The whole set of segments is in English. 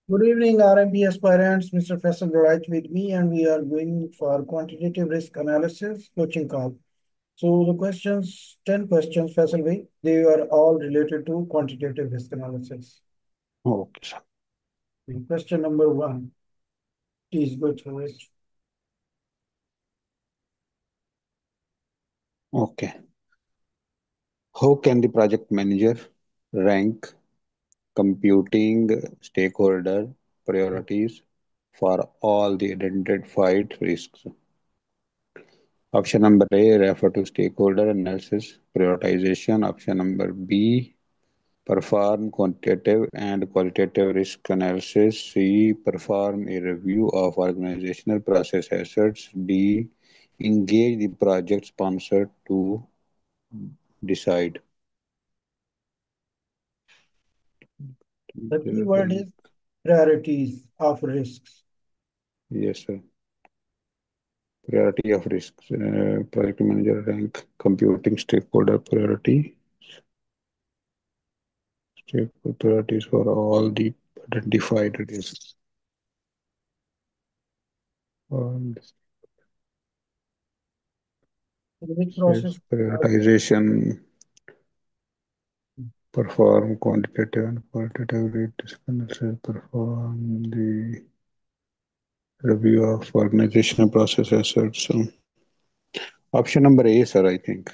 Good evening, RMP aspirants. Mr. Faisal right with me, and we are going for quantitative risk analysis coaching call. So the questions, 10 questions, Faisal bhai, they are all related to quantitative risk analysis. Okay, sir. Question number one, please go through it. Okay. How can the project manager rank computing stakeholder priorities for all the identified risks? Option number A, refer to stakeholder analysis prioritization. Option number B, perform quantitative and qualitative risk analysis. C, perform a review of organizational process assets. D, engage the project sponsor to decide. The key word is priorities of risks. Yes, sir. Priority of risks. Project manager rank computing stakeholder priority. Stakeholder priorities for all the identified risks. Um, Which Says process? prioritization, perform quantitative and qualitative risk analysis, perform the review of organizational process assets. Option number A, sir, I think.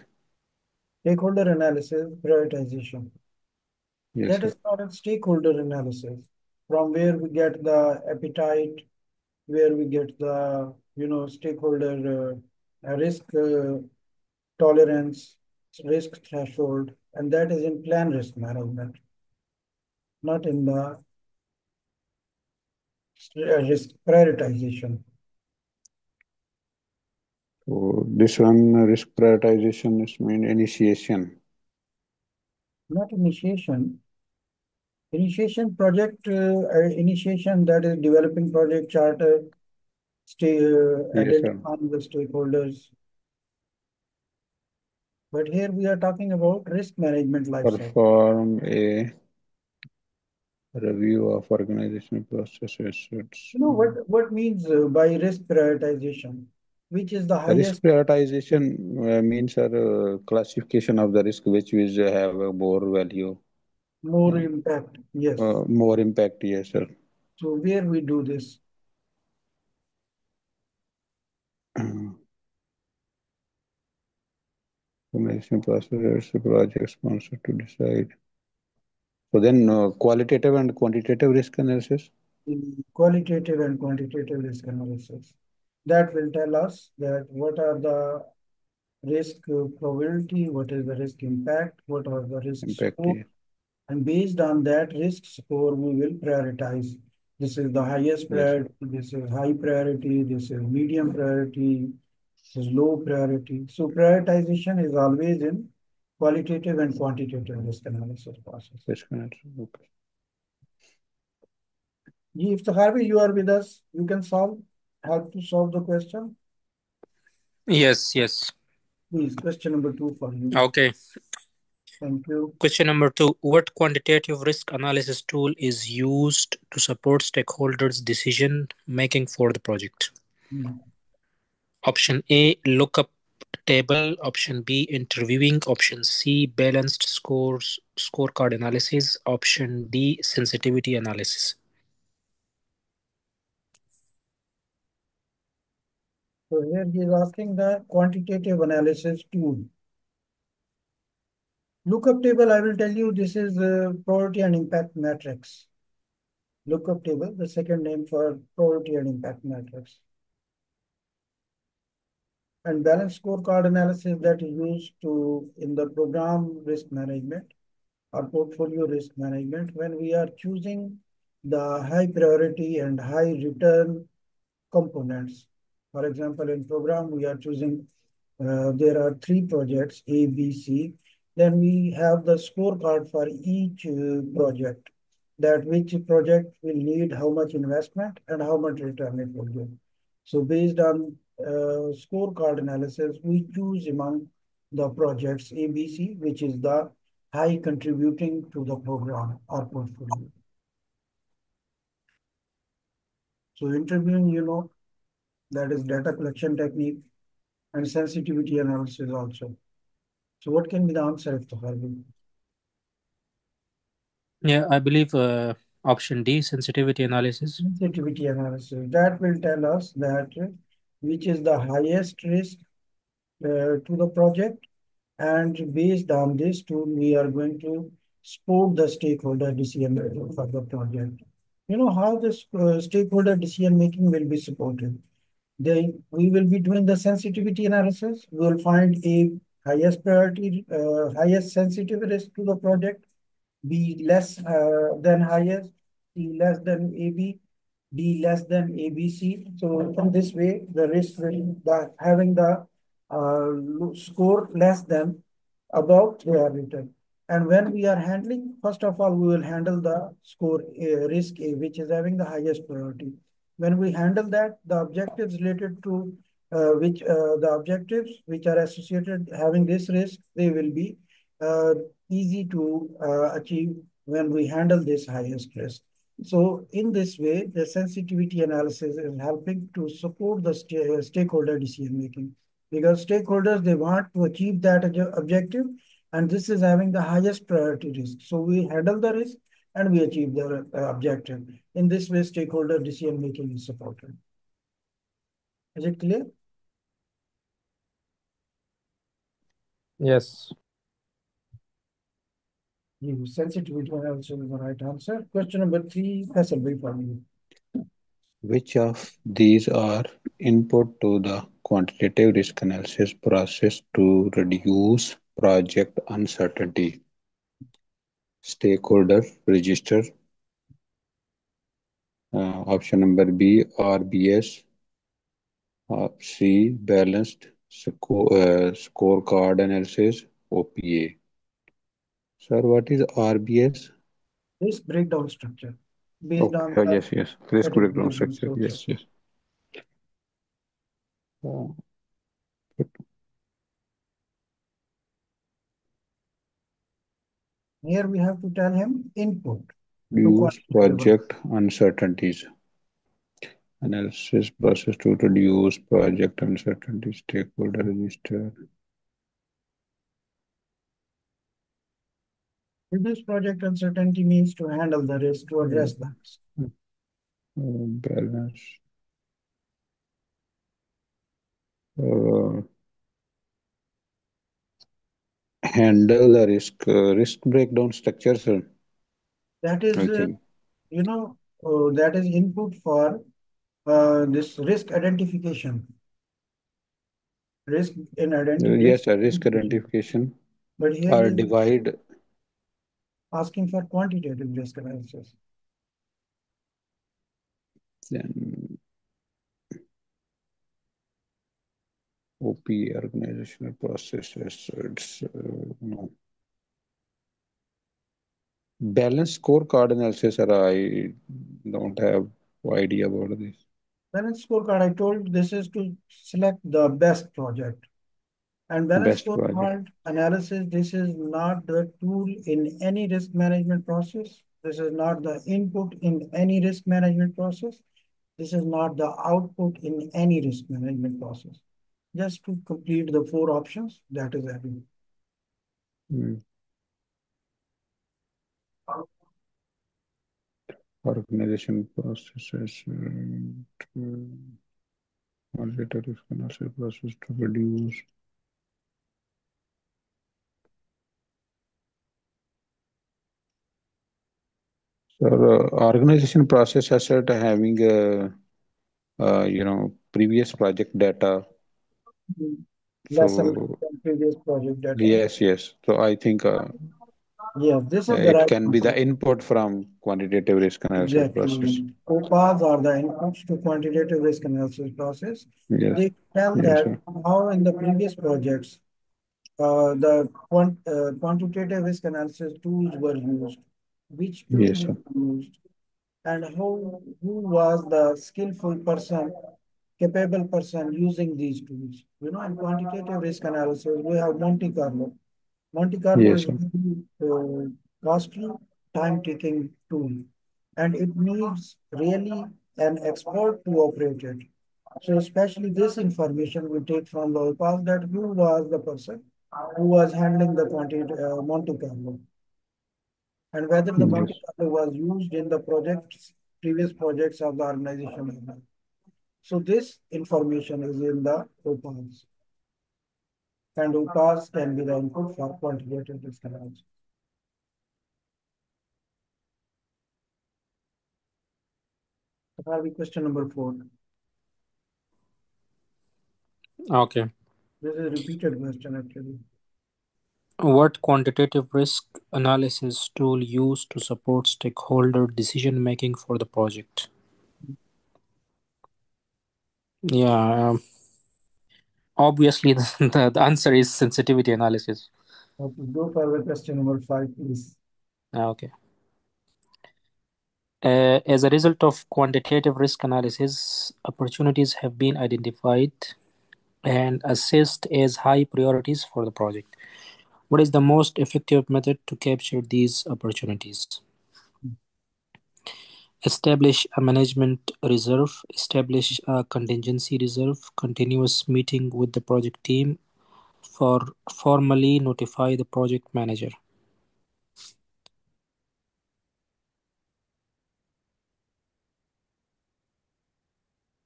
Stakeholder analysis, prioritization. Yes, That sir. is called stakeholder analysis, from where we get the appetite, where we get the stakeholder risk tolerance, risk threshold, and that is in plan risk management, not in the risk prioritization. So this one, risk prioritization is mean initiation. Not initiation. Initiation project initiation, that is developing project charter, stay Yes, sir. identifying the stakeholders. But here we are talking about risk management life cycle. Perform a review of organizational processes. It's You know what means by risk prioritization, which is the risk highest, prioritization means a classification of the risk which is have a more value, more impact. Yes. more impact. Yes, sir. So where we do this, Uh, Organizational processes, project sponsor to decide. So then, qualitative and quantitative risk analysis. in qualitative and quantitative risk analysis, that will tell us that what are the risk probability, what is the risk impact, what are the risk Impact. score, Yes, and based on that risk score, we will prioritize. This is the highest yes, sir. priority, this is high priority, this is medium priority, this is low priority. So prioritization is always in qualitative and quantitative risk analysis process. Risk analysis. Okay. If Harvey, you are with us, you can help to solve the question. Yes, yes. Please, question number two for you. Okay. Thank you. Question number two. What quantitative risk analysis tool is used to support stakeholders' decision making for the project? Hmm. Option A, lookup table. Option B, interviewing. Option C, balanced scorecard analysis. Option D, sensitivity analysis. So here he is asking the quantitative analysis tool. Lookup table, I will tell you, this is probability and impact matrix. Lookup table, the second name for probability and impact matrix. And balanced scorecard analysis, that is used to in the program risk management or portfolio risk management when we are choosing the high priority and high return components. For example, in program, we are choosing, there are three projects, A, B, C. Then we have the scorecard for each project, that which project will need how much investment and how much return it will give. So based on scorecard analysis, we choose among the projects A, B, C, which is the high contributing to the program or portfolio. So interviewing, that is data collection technique and sensitivity analysis also. So what can be the answer of the Harvey? Yeah, I believe option D, sensitivity analysis. Sensitivity analysis. That will tell us that which is the highest risk to the project, and based on this tool, we are going to support the stakeholder decision making for the project. You know how this stakeholder decision making will be supported. We will be doing the sensitivity analysis. We will find a highest priority, highest sensitive risk to the project, B less than highest, C less than AB, D less than ABC. So in this way, the risk will having the score less than above they are written. And when we are handling, first of all, we will handle the score risk A, which is having the highest priority. When we handle that, the objectives related to the objectives which are associated having this risk, they will be uh, easy to achieve when we handle this highest risk. So in this way, the sensitivity analysis is helping to support the stakeholder decision making, because stakeholders, they want to achieve that objective, and this is having the highest priority risk. So we handle the risk and we achieve the objective. In this way, stakeholder decision making is supported. Is it clear? Yes. Sensitivity analysis is the right answer. Question number 3, Faisal, wait for me. Which of these are input to the quantitative risk analysis process to reduce project uncertainty? Stakeholder register. Option number B, RBS. C, balanced scorecard analysis, OPA. Sir, what is RBS? Risk breakdown structure based Okay. on Oh, the yes, yes. Risk breakdown categories and structure. sources. Yes, yes. Uh, Here we have to tell him input to Reduce quantitative. project uncertainties. Analysis process to reduce project uncertainty. Stakeholder register. Reduce project uncertainty means to handle the risk, to address that. Balance. Uh, Handle the risk breakdown structure, sir. That is, I think. that is input for this risk identification, risk in Yes, sir. Risk identification. identification But here he or is divide. asking for quantitative risk analysis. Then OP, organizational processes. It's no. Balance scorecard analysis, sir. I don't have idea about this. Balance scorecard, I told this is to select the best project. And balance Best project. scorecard analysis, this is not the tool in any risk management process. This is not the input in any risk management process. This is not the output in any risk management process. Just to complete the 4 options, that is everything. Hmm. Organization processes. Quantitative risk analysis process to reduce. So, organization process asset having previous project data. Lesson So from previous project data. yes, yes. So I think Yes, this is the it right can be answer. the input from quantitative risk analysis process. Exactly. OPAs are the inputs to quantitative risk analysis process. Yes, They tell yes, that sir. how in the previous projects quantitative risk analysis tools were used, which tool Yes, was sir. used, and who was the skillful person, capable person using these tools. In quantitative risk analysis, we have Monte Carlo. Monte Carlo Yes, is a sir. very costly, time-taking tool, and it needs really an expert to operate it. So especially this information we take from the past that who was the person who was handling the Monte Carlo and whether the Monte Yes. Carlo was used in the previous projects of the organization or not. So this information is in the OPAS and OPAS can be the input for quantitative risk analysis. So that will be question number 4. Okay. This is a repeated question actually. What quantitative risk analysis tool used to support stakeholder decision making for the project? Yeah, obviously the answer is sensitivity analysis. Okay, go for the question number 5, please. Okay. As a result of quantitative risk analysis, opportunities have been identified and assessed as high priorities for the project. What is the most effective method to capture these opportunities? Establish a management reserve, establish a contingency reserve, continuous meeting with the project team, for formally notify the project manager.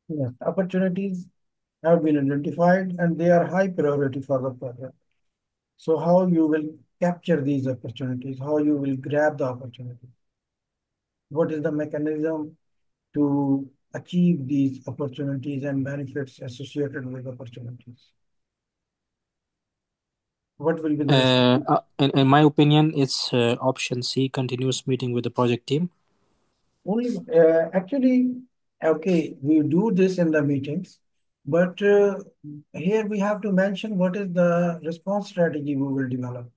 Yes, opportunities have been identified and they are high priority for the project. So how you will capture these opportunities, how you will grab the opportunity? What is the mechanism to achieve these opportunities and benefits associated with opportunities? What will be the response? In my opinion, it's option C, continuous meeting with the project team. Only actually, okay, we do this in the meetings, but here we have to mention what is the response strategy we will develop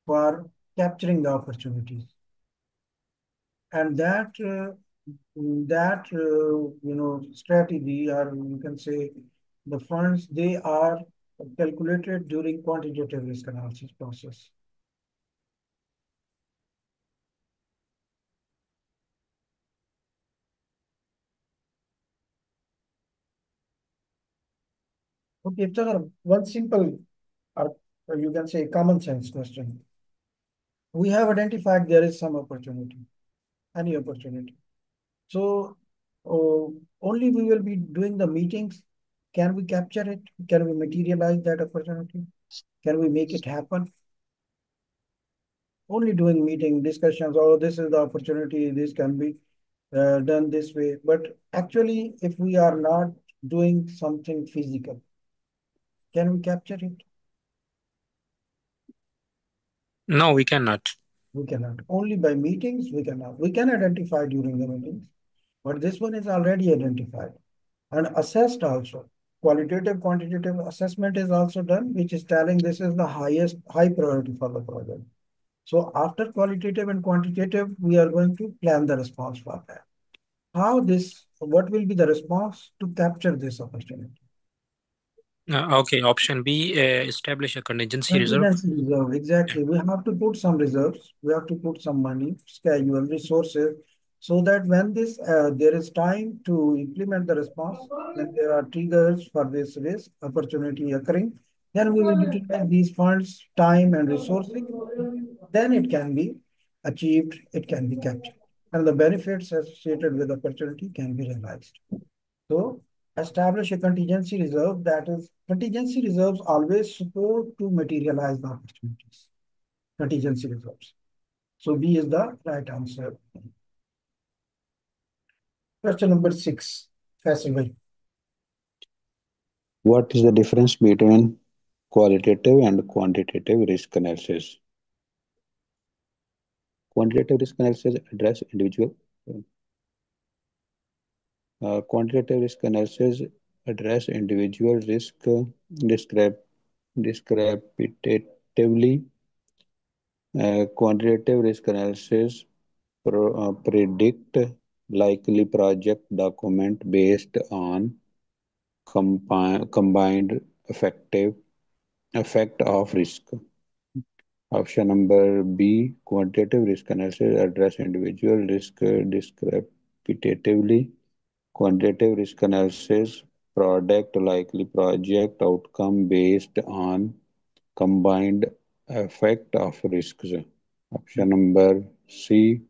for capturing the opportunities. And that strategy, or you can say the funds, they are calculated during quantitative risk analysis process. Okay, so one simple, or you can say common sense question. We have identified there is some opportunity, any opportunity. So only we will be doing the meetings. Can we capture it? Can we materialize that opportunity? Can we make it happen? Only doing meeting discussions, oh, this is the opportunity, this can be done this way. But actually, if we are not doing something physical, can we capture it? No, we cannot. We cannot. Only by meetings, we cannot. We can identify during the meetings, but this one is already identified and assessed also. Qualitative, quantitative assessment is also done, which is telling this is the high priority for the project. So after qualitative and quantitative, we are going to plan the response for that. What will be the response to capture this opportunity? Okay, option B, establish a contingency reserve. Contingency reserve, exactly. We have to put some reserves. We have to put some money, schedule, resources, so that when there is time to implement the response, when there are triggers for this risk opportunity occurring, then we will utilize these funds, time, and resources. Then it can be achieved, it can be captured, and the benefits associated with opportunity can be realized. So establish a contingency reserve. That is, contingency reserves always support to materialize the opportunities. Contingency reserves. So B is the right answer. Question number 6. Faisal. What is the difference between qualitative and quantitative risk analysis? Quantitative risk analysis address individual. Quantitative risk analysis address individual risk describe, descriptively. Quantitative risk analysis predict likely project document based on combined effect of risk. Option number B, quantitative risk analysis address individual risk descriptively. Quantitative risk analysis, product likely project outcome based on combined effect of risks. Option number C,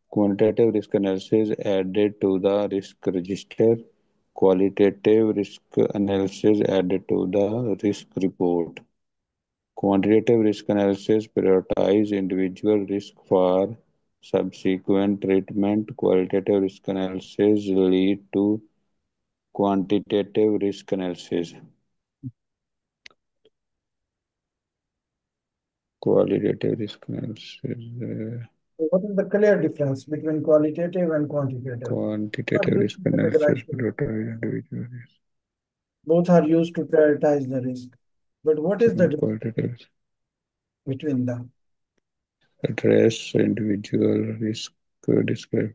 quantitative risk analysis added to the risk register. Qualitative risk analysis added to the risk report. Quantitative risk analysis prioritize individual risk for subsequent treatment. Qualitative risk analysis lead to quantitative risk analysis. Qualitative risk analysis. What is the clear difference between qualitative and quantitative? Quantitative risk analysis prioritize individual risk. Both are used to prioritize the risk. But what is the difference Qualitative between them? address individual risk describe.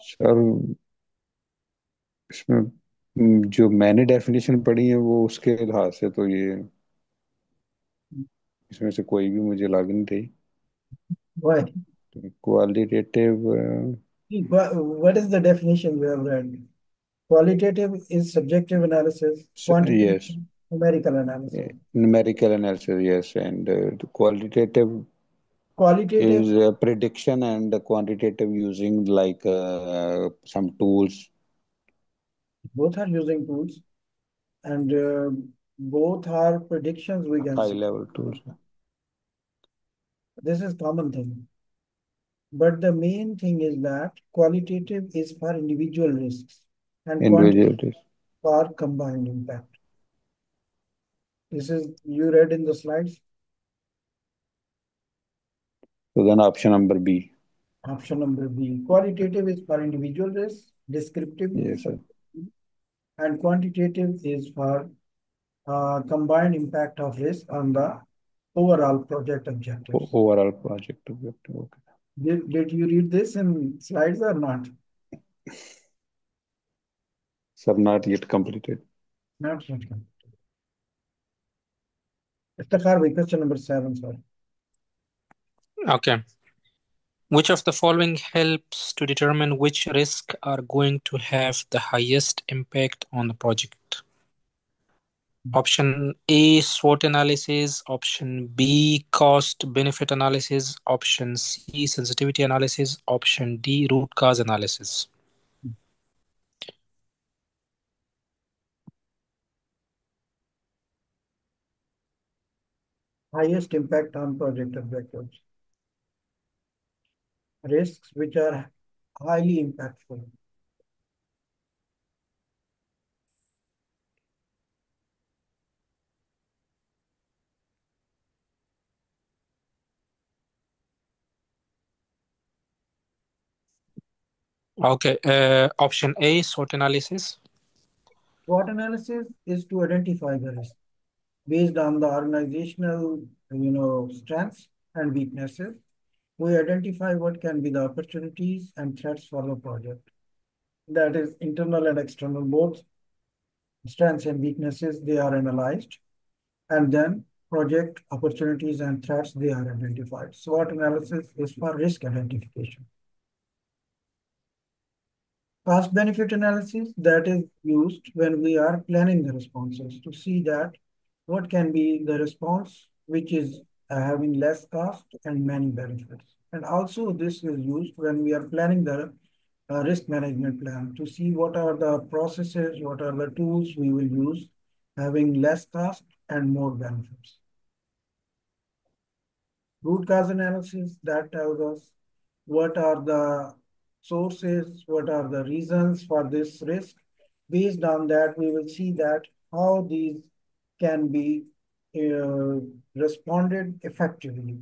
Sir इसमें जो मैंने definition पढ़ी है वो उसके लिहाज से तो ये इसमें से कोई भी मुझे लागू नहीं थी. Why? Qualitative What is the definition we have read? Qualitative is subjective analysis. Quantitative yes, numerical analysis. numerical analysis, yes, and the qualitative Qualitative, is prediction, and quantitative using like some tools. both are using tools, and both are predictions we can High see. level tools. This is common thing. But the main thing is that qualitative is for individual risks and quantitative Individual risk. for combined impact. This is you read in the slides. So then option number B. Option number B. Qualitative is for individual risks, descriptive, Yes, sir. and quantitative is for combined impact of risk on the overall project objectives. Overall project objective. Okay. Did you read this in slides or not? Sir, not yet completed. Not yet. Iftikhar, question number 7, sorry. Okay. Which of the following helps to determine which risks are going to have the highest impact on the project? Option A, SWOT analysis. Option B, cost-benefit analysis. Option C, sensitivity analysis. Option D, root cause analysis. Highest impact on project objectives. Risks which are highly impactful. Okay. Option A, SWOT analysis. SWOT analysis is to identify the risk based on the organizational, strengths and weaknesses. We identify what can be the opportunities and threats for the project. That is internal and external, both strengths and weaknesses, they are analyzed. And then project opportunities and threats, they are identified. SWOT analysis is for risk identification. Cost benefit analysis, that is used when we are planning the responses to see that what can be the response which is having less cost and many benefits. And also this is used when we are planning the risk management plan to see what are the processes, what are the tools we will use having less cost and more benefits. Root cause analysis, that tells us what are the sources, what are the reasons for this risk. Based on that, we will see that how these can be responded effectively.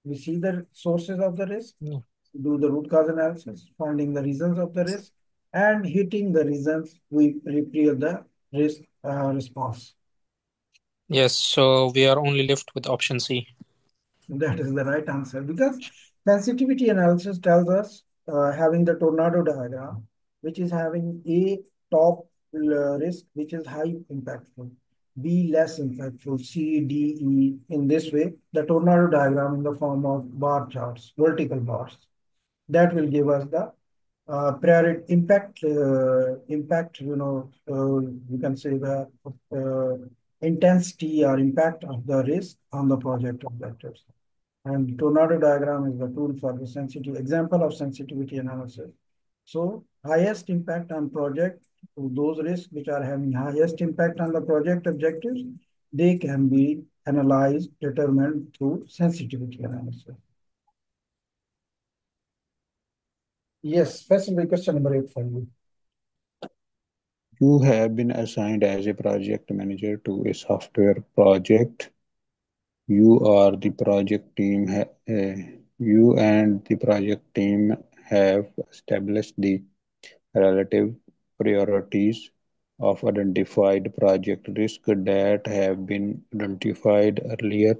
We see the sources of the risk, do the root cause analysis, finding the reasons of the risk, and hitting the reasons, we repeal the response. Yes, so we are only left with option C. That is the right answer because sensitivity analysis tells us having the tornado diagram, which is having A top risk, which is high impactful, B less impactful, C, D, E. In this way, the tornado diagram in the form of bar charts, vertical bars, that will give us the priority impact. You can say the intensity or impact of the risk on the project objectives. And tornado diagram is the tool for the sensitive example of sensitivity analysis. So highest impact on project, those risks which are having highest impact on the project objectives, they can be analyzed, determined through sensitivity analysis. Yes, specific question number 8 for you. You have been assigned as a project manager to a software project. You are the project team. You and the project team have established the relative priorities of identified project risks that have been identified earlier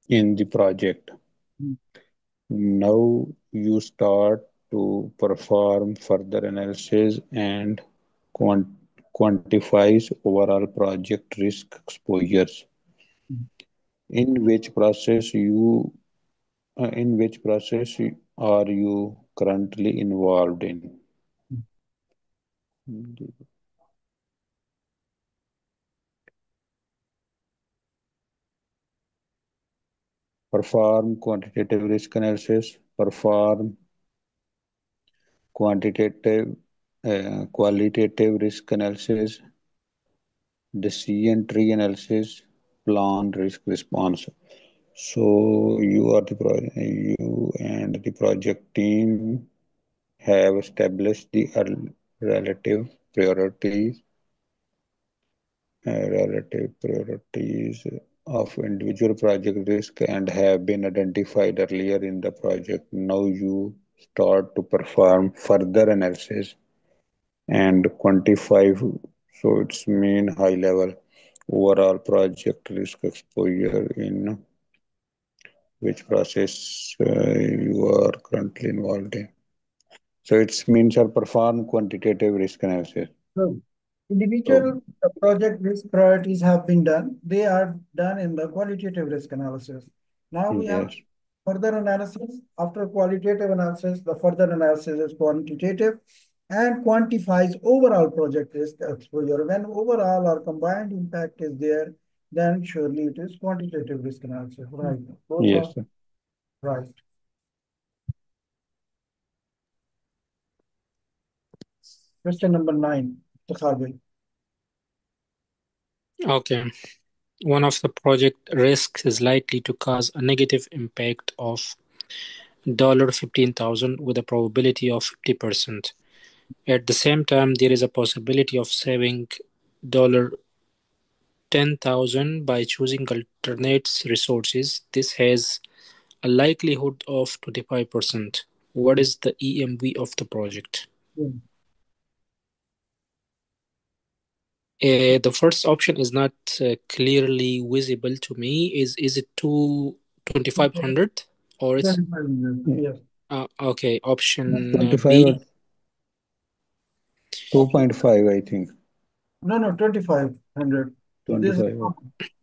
in the project. Mm. Now you start to perform further analysis and quantifies overall project risk exposures. Mm. In which process are you currently involved in? Perform quantitative risk analysis, perform qualitative risk analysis, decision tree analysis, plan risk response. So you and the project team have established the relative priorities relative priorities of individual project risk and have been identified earlier in the project. Now you start to perform further analysis and quantify, so it's mean high level overall project risk exposure in which process you are currently involved in. So it means or perform quantitative risk analysis. So So individual project risk priorities have been done. They are done in the qualitative risk analysis. Now we have yes, further analysis. After qualitative analysis, the further analysis is quantitative and quantifies overall project risk exposure. When overall or combined impact is there, then surely it is quantitative risk analysis. Right. Both yes, are sir. right. Question number 9, Takhabil. Okay. One of the project risks is likely to cause a negative impact of $15,000 with a probability of 50%. At the same time, there is a possibility of saving $10,000 by choosing alternate resources. This has a likelihood of 25%. What is the EMV of the project? The first option is not clearly visible to me. Is it 2,500 or it's 25 yes. okay? Option 25 or B. 2.5, I think. No, 2,500. This is 25.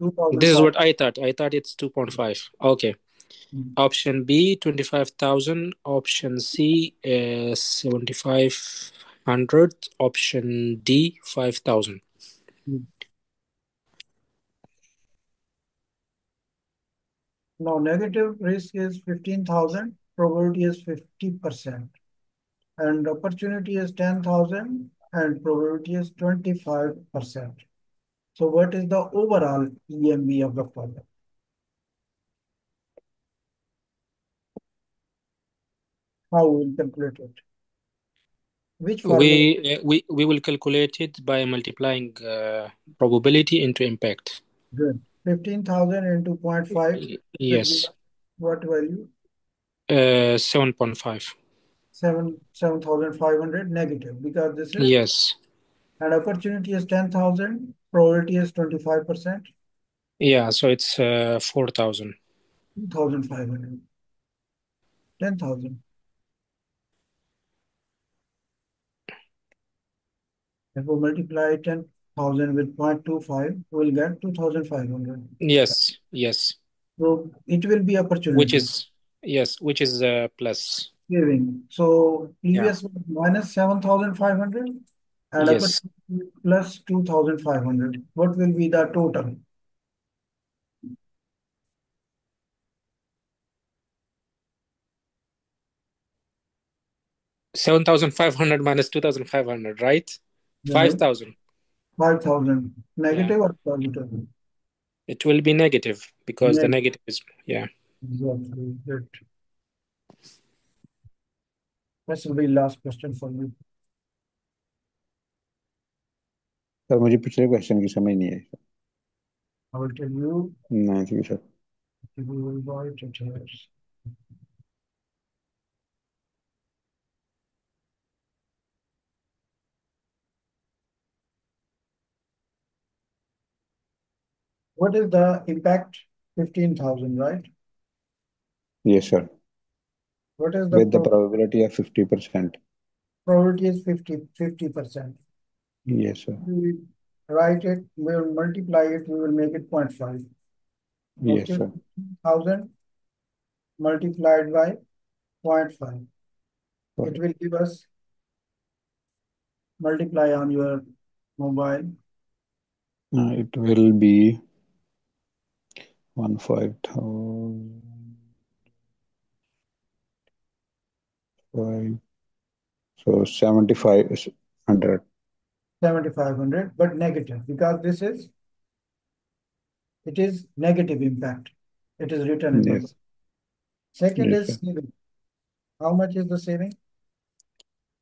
Okay. This is 2,500. what I thought. I thought it's 2.5. Okay. Option B, 25,000. Option C, 7,500. Option D, 5,000. Now, negative risk is 15,000, probability is 50%, and opportunity is 10,000, and probability is 25%. So, what is the overall EMV of the project? How we will calculate it? Which formula? We will calculate it by multiplying probability into impact. Good. 15,000 into 0.5 will give Yes. what value? 7.5. 7,500 negative because this is Yes. And opportunity is 10,000, probability is 25%, Yeah, so it's 4,000. 2,500, 10,000. If we multiply 10,000 with 0.25, we'll get 2,500. Yes, yes. So it will be Which opportunity is which is plus. saving. So Yeah. previous was minus 7,500 and Yes. opportunity plus 2,500. What will be the total? 7,500 minus 2,500, right? Right? 5,000. 5,000. Yeah. Negative or positive? It will be negative because the Negative. negative is, yeah. Exactly. Good. This will be last question for you. Sir मुझे पिछले question की समझ नहीं आई I will tell you. नहीं ठीक है sir We will write it here. What is the impact? 15,000, right? yes sir What is the with the probability of 50%. probability is 50%. Yes sir. We write it, we will multiply it, we will make it 0.5. Yes Okay, sir. 1,000 multiplied by 0.5. It will give us, multiply on your mobile. It will be 15,000 so 7,500. 7,500, but negative because it is negative impact. It is written in the book. Yes. Second Yes is sir. saving. How much is the saving?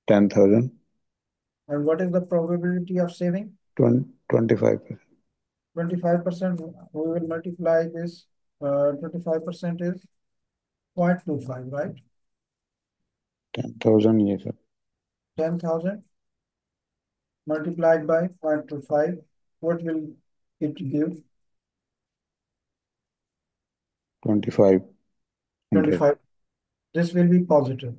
10,000. And what is the probability of saving? 25%. 25%. We will multiply this. 25% is 0.25, right? 10,000. Yes sir. 10,000 multiplied by 0.25. What will it give? 2,500. 25. This will be positive.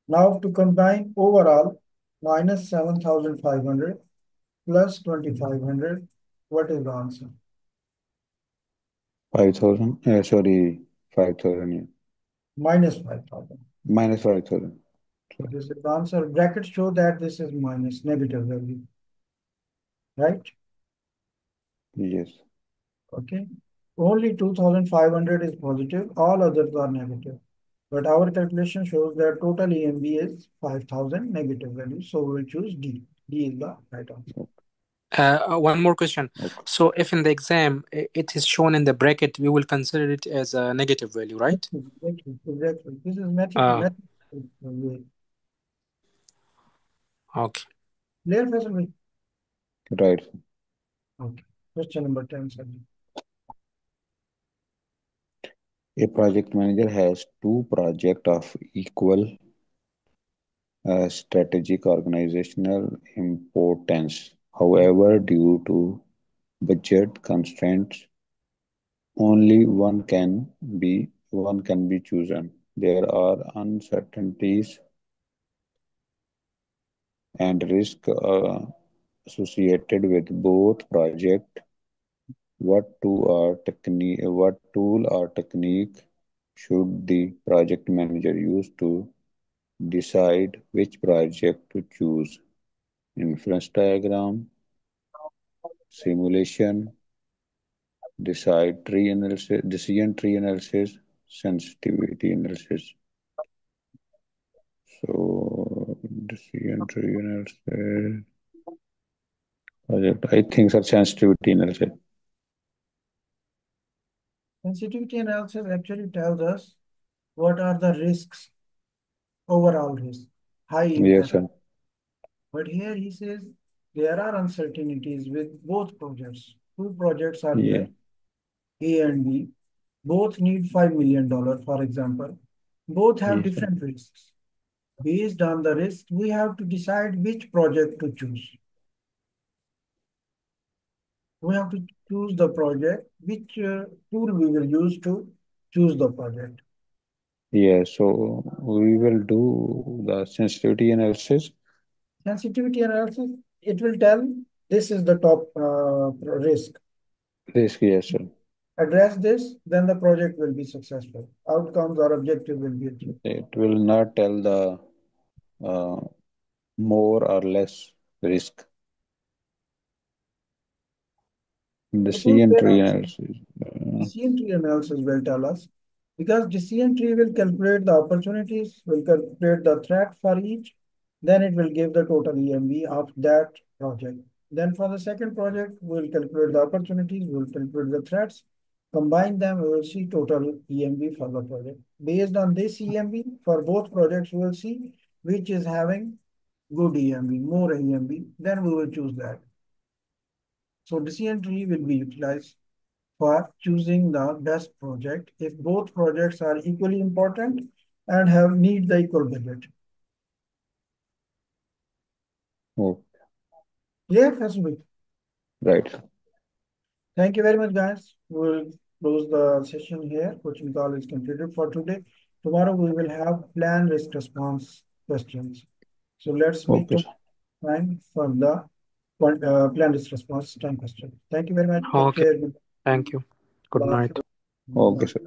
Now to combine overall, minus 7,500 plus 2,500. What is the answer? 5,000. Sorry, 5,000. Yeah. Minus 5,000. Minus 5,000. This is the answer. Brackets show that this is minus, negative value, right? Yes. Okay. Only 2,500 is positive, all others are negative. But our calculation shows that total EMB is 5,000 negative value. So we will choose D. D is the right answer. One more question. Okay. So if in the exam it is shown in the bracket, we will consider it as a negative value, right? Exactly. This is method. Okay. Clear, Faisal? Right. Okay. Question number 10, sir. A project manager has two projects of equal strategic organizational importance. However, due to budget constraints, only one can be chosen. There are uncertainties and risks associated with both projects. What tool or technique should the project manager use to decide which project to choose? Inference diagram, simulation, decision tree analysis, sensitivity analysis. So, decision tree analysis, project, I think so sensitivity analysis. Sensitivity analysis actually tells us what are the risks, overall risk, high Yes, impact. sir. But here he says there are uncertainties with both projects. Two projects are Yeah. there, A and B. Both need $5 million, for example. Both have Yes, sir. different risks. Based on the risk, we have to decide which project to choose. We have to choose the project, which tool we will use to choose the project. Yeah, so we will do the sensitivity analysis. Sensitivity analysis, it will tell this is the top risk. Risk, yes, sir. Address this, then the project will be successful. Outcomes or objective will be achieved. It will not tell the uh, more or less risk. The Suppose CN there tree are analysis. decision tree analysis will tell us, because decision tree will calculate the opportunities, will calculate the threat for each, then it will give the total EMV of that project. Then for the second project, we'll calculate the opportunities, we'll calculate the threats, combine them, we will see total EMV for the project. Based on this EMV, for both projects, we will see which is having good EMV, more EMV, then we will choose that. So decision tree will be utilized for choosing the best project if both projects are equally important and have need the equal budget. Oh, Clear, Fasumi? right. Thank you very much, guys. We'll close the session here. Coaching call is completed for today. Tomorrow we will have plan risk response questions. So let's meet Okay, sir. tomorrow time for the plan risk response time question. Thank you very much. Take Okay. care. Thank you. Good night. Okay, sir.